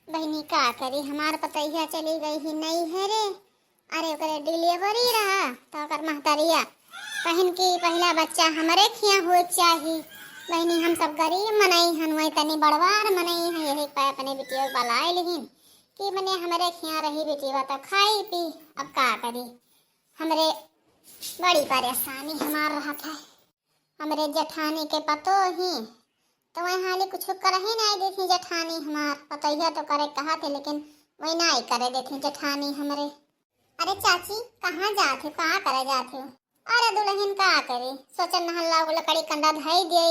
बहनी का करी, हमार पतैया चली गई ही नहीं है रे। अरे ओकरे डिलीवरी रहा तो ओकर महतरिया कहिन की पहला बच्चा हमरे खिया हुए चाही। बहनी हम सब गरीब मनई हन, वही तनी बड़वार मनई है, यही पे अपने बिटिया बलाए लिहिन कि मने हमरे खिया रही बेटीवा तो खाई पी। अब का करी, हमरे बड़ी परेशानी हमार रहत है। हमरे जेठानी के पतो ही तो वही हाली कुछ कर ही नहीं देखी जेठानी हमार। पतैया तो करे कहा थे लेकिन वही नहीं करे देखी जेठानी हमरे। अरे चाची कहाँ जाते हो, कहाँ करे जाते हो? अरे दुल्हन का करे, सोचन नहला लकड़ी कंडा धई दे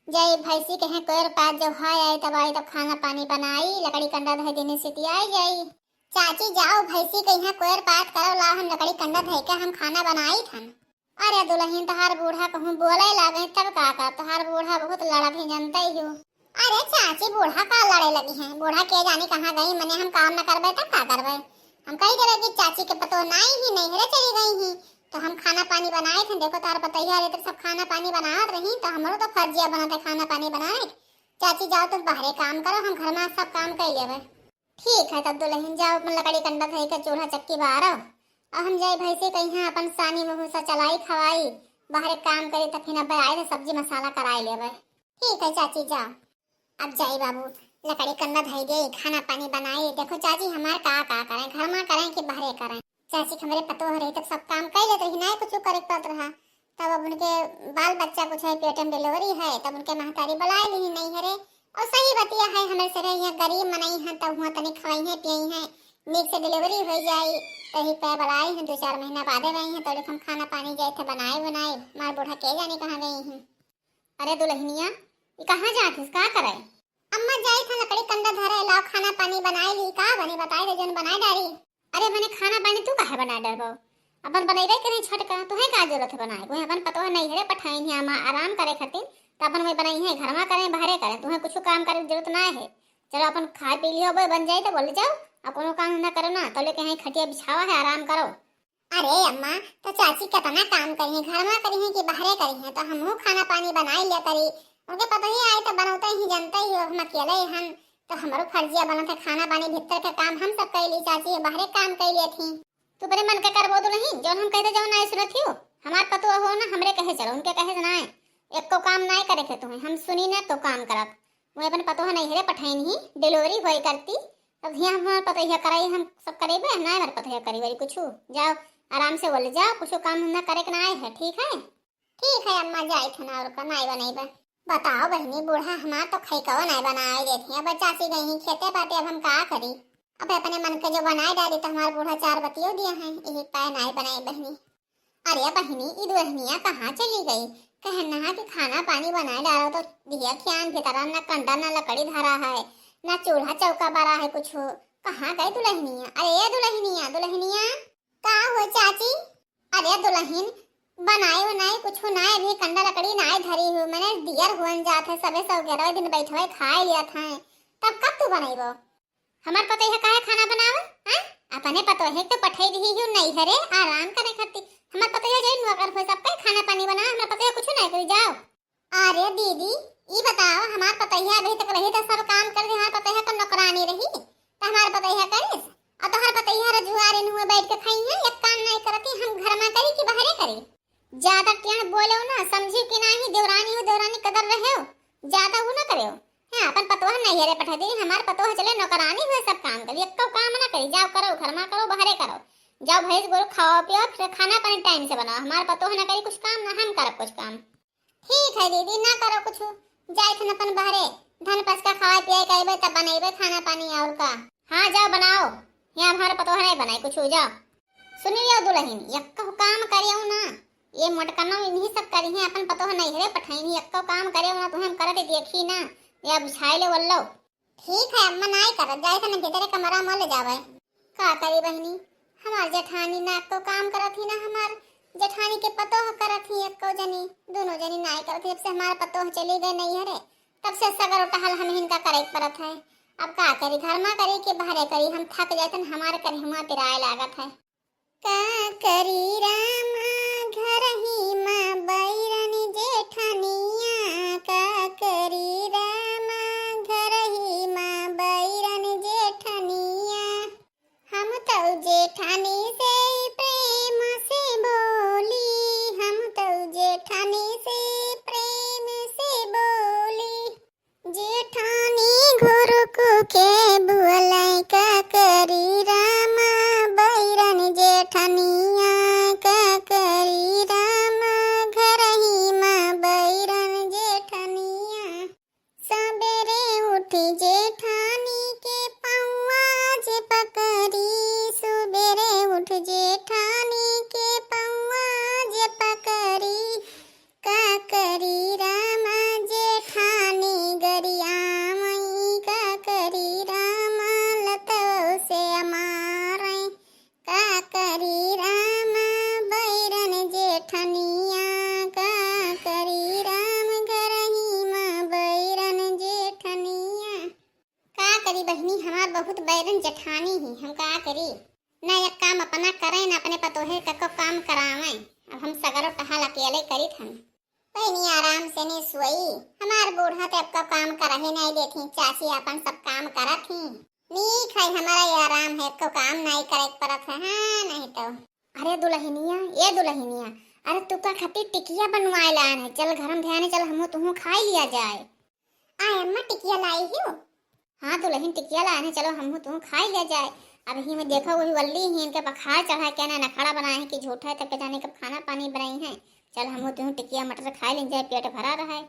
जय भैंसी के हैं कोयर पात जब हाय आई तब खाना पानी बनाई, लकड़ी कंडा धई देने से आई जाई। चाची जाओ भैंसी के यहाँ कोयर पात करो, ला हम लकड़ी कंडा धई के हम खाना बनाई थन। अरे दुल्हन तहार बूढ़ा कहूँ बोले लागे तब का कर, तहार बूढ़ा बहुत लड़त है जानते ही हो। अरे चाची बूढ़ा का लड़े लगी है, बूढ़ा के जाने कहाँ गई, मने हम काम न करबे तब का करबे। हम कही देवे कि चाची के पतो नहीं ही नहीं रे चली गई ही तो हम खाना पानी बनाए थे। देखो तार पतैया रे तो सब खाना पानी बनात रही तो हमरो तो फर्जिया बनत है खाना पानी बनाए। चाची जाओ तुम बाहरे काम करो, हम घर में सब काम कर लेवे। ठीक है तब दुल्हन जाओ अपन लकड़ी कंडा धई के चूल्हा चक्की बारो, अब हम जाए भैंसे कहीं अपन सानी में भूसा चलाई खवाई, बाहर काम करे तो फिर अब आए तो सब्जी मसाला कराई लेवे। ठीक है चाची जाओ। अब जाई बाबू लकड़ी कंडा धई गई, खाना पानी बनाई। देखो चाची हमारे का करें, घर में करें कि बाहर करें। चाची हमारे पतो हो रही तब सब काम कर लेते ही नहीं कुछ करे पड़ रहा। तब अब उनके बाल बच्चा कुछ है, पेट में डिलीवरी है, तब उनके महतारी बुलाए ली नहीं है रे। और सही बतिया है हमारे से यहाँ गरीब मनाई है तब हुआ तनिक खवाई है पियई है, नीक से डिलीवरी हो जाए तही पे बुलाई है। 2-4 महीना बादे गई हैं तो हम खाना पानी गए थे बनाए मार बूढ़ा के जाने कहाँ गई हैं। अरे दुल्हनिया ये कहाँ जाती का करे? अम्मा जाई था लकड़ी कंडा धरे, लाओ खाना पानी बनाए ली। का बनी बताई दे जन बनाए डारी। अरे मैंने खाना पानी तू काहे बना डरबो, अपन बनैबे करे छटका तुहे का जरूरत है बनाए कोई अपन पतो नहीं है रे। पठाई है अम्मा आराम करे खातिर तो अपन वही बनाई है, घर में करे बाहरे करे, तुहे कुछ काम करे जरूरत ना है। चलो अपन खा पी लियो बन जाए तो बोले जाओ, अब कोनो काम ना करो ना तो लेके यहीं खटिया बिछावा है आराम करो। अरे अम्मा तो चाची कितना काम करी है, घर में करी है कि बाहरे करी है, तो हमहू खाना पानी बनाई लिया करी। उनके पता ही आए तो बनाते ही जानते ही हो, हम अकेले हन तो हमारो फर्जिया बनत है खाना पानी भीतर का काम हम सब कर ली। चाची बाहरे काम कर लिए थी तू बड़े मन के करबो तो नहीं जो हम कहते जाओ ना सुनत हो। हमार पतो हो ना हमरे कहे चलो, उनके कहे ना है एक को काम नहीं करे थे तुम्हें, हम सुनी ना तो काम करत वो अपन पतो है नहीं रे। पठाई ही डिलीवरी होई करती अब यहाँ हमारे पता ही कराई हम सब करेबे ना, हमारे पता करी वरी कुछ जाओ आराम से बोले जाओ, कुछ काम धंधा करे के ना है। ठीक है ठीक है अम्मा जाए थे ना और का नहीं बनेबे। बताओ बहनी बूढ़ा हमार तो खई कहो नहीं बनाए देती। अब चाची गई खेते पाते अब हम का करी, अब अपने मन के जो बनाए डाली तो हमारे बूढ़ा 4 बतियो दिया है यही पाए नहीं बनाए बहनी। अरे बहनी ई दुल्हनिया कहाँ चली गई, कहना कि खाना पानी बनाए डालो तो दिया खियान भीतर ना कंडा ना लकड़ी धरा है ना चूल्हा चौका बरा है कुछ, कहाँ गई दुल्हनिया? अरे दुल्हनिया दुल्हनिया का हो चाची? अरे दुल्हन बनाए बनाए कुछ ना अभी कंडा लकड़ी ना धरी हूँ, मैंने दियर हुन जात है सबे सब 11 दिन बैठे खाए लिया था, तब कब तू बनाइबो? हमार पतो है काहे खाना बनावे हैं, अपने पतो है तो पठाई दी हूँ नहीं हरे आराम करे खातिर। हमार पतो है जई नौकर हो सब खाना पानी बना, हमार पतो है कुछ नहीं करी जाओ। अरे दीदी ई बताओ हमार पतो है अभी तक रही तो सब काम कर दे, हमार पतो है तो नौकरानी रही तो हमार पतो है करिस और तोहर पतो है रजुआरे हुए बैठ के खाई है, एक काम नहीं करती हम घर में करी कि बाहरे करी। ज्यादा क्या बोलो ना समझी कि नहीं, देवरानी हो देवरानी कदर रहे हो, ज्यादा वो ना करे हो। हां अपन पतो है नहीं रे पठा दी, हमार पतो है चले नौकरानी हुए सब काम करी, एक काम ना करी जाओ करो घर में करो बाहरे करो, जाओ भैंस गोरु खाओ पियो फिर खाना पानी टाइम से बनाओ। हमार पतो है ना करी कुछ काम ना हम करब कुछ काम। ठीक है दीदी ना करो कुछ, जाए थे अपन बाहरे धन पस का खाए पिए कइबे तब बनेबे खाना पानी और का। हां जाओ बनाओ, यहां हमार पतो है नहीं बनाई कुछ हो जाओ। सुनियो दुल्हन एक काम करियो ना, ये मटकनो इन्हीं सब करी है अपन पतो है नहीं रे पठाई एक काम करे ना तो हम करते देखी ना या बुझाई ले वल्लो। ठीक है अम्मा नहीं कर जाए थे ना भीतर कमरा में ले जावे। का करी बहनी हमार जेठानी ना तो काम करत ही ना, हमार जेठानी के पतो हो करत ही एक को जनी दोनों जनी नहीं करत है, अब से हमारा पतो चली गए नहीं है रे, तब से सगर टहल हम इनका करे परत है। अब का करी घर में करी कि बाहर करी, हम थक जाते हमारे करे हमारा किराया लागत है। का करी रामा घर ही माँ बैरनी जेठानिया, का करी रामा घर ही माँ बैरनी जेठ कुकू के बुअलाई का करी रामा बैरन जेठनिया का करी रामा घर ही माँ बैरन जेठनिया सबेरे उठी जेठानी के पौआ जे पकड़ी सुबेरे उठ जेठानी के पौआ जे पकड़ी का करी रामा जेठानी गरिया मई का करी रामा लतो से अमारे का करी रामा बैरन जेठनिया का करी राम घर ही माँ बैरन जेठनिया का करी बहनी हमार बहुत बैरन जेठानी ही हम का करी ना एक काम अपना करे ना अपने पतोहे कको काम करावे अब हम सगरो टहाल अकेले करी थन बहनी आराम से नहीं सोई हमार बूढ़ा तो अब काम करहे नहीं देती चाची अपन सब काम करत ही नी खाई हमारा ये आराम है को काम नहीं करे परत है हाँ नहीं तो अरे दुल्हनिया ये दुल्हनिया अरे तू का खातिर टिकिया बनवाए लान है चल घर में ध्यान चल हमो तुहू खाई लिया जाए आय अम्मा टिकिया लाई ही हाँ दुल्हन टिकिया लाए हैं चलो हमहू तुहू खाई लिया जाए अब ही में देखो वही वल्ली ही इनके पखार चढ़ा क्या ना नखड़ा बनाए हैं कि झूठा है तब जाने कब खाना पानी बनाई है चल हम तुम टिकिया मटर खा लें जाए पेट भरा रहा है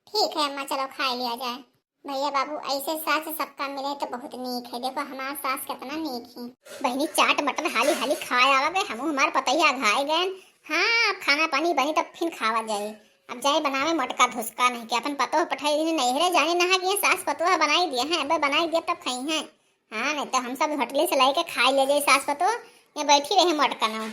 ठीक है अम्मा चलो खा लिया जाए भैया बाबू ऐसे सास सबका मिले तो बहुत नीक है देखो हमारा सास कितना नीक है बहनी चाट मटर हाली हाली खाए आवा गए हम हमारे पतैया घाए गए हाँ अब खाना पानी बनी तब फिर खावा जाए अब जाए बनावे मटका धुसका नहीं कि अपन पतो पठाई नहीं रहे जाने नहा कि सास पतोहा बनाई दिया है अब बनाई दिया तब खाई है हाँ नहीं तो हम सब होटल से लाई के खाई ले जाए सास पतो या बैठी रहे मटका ना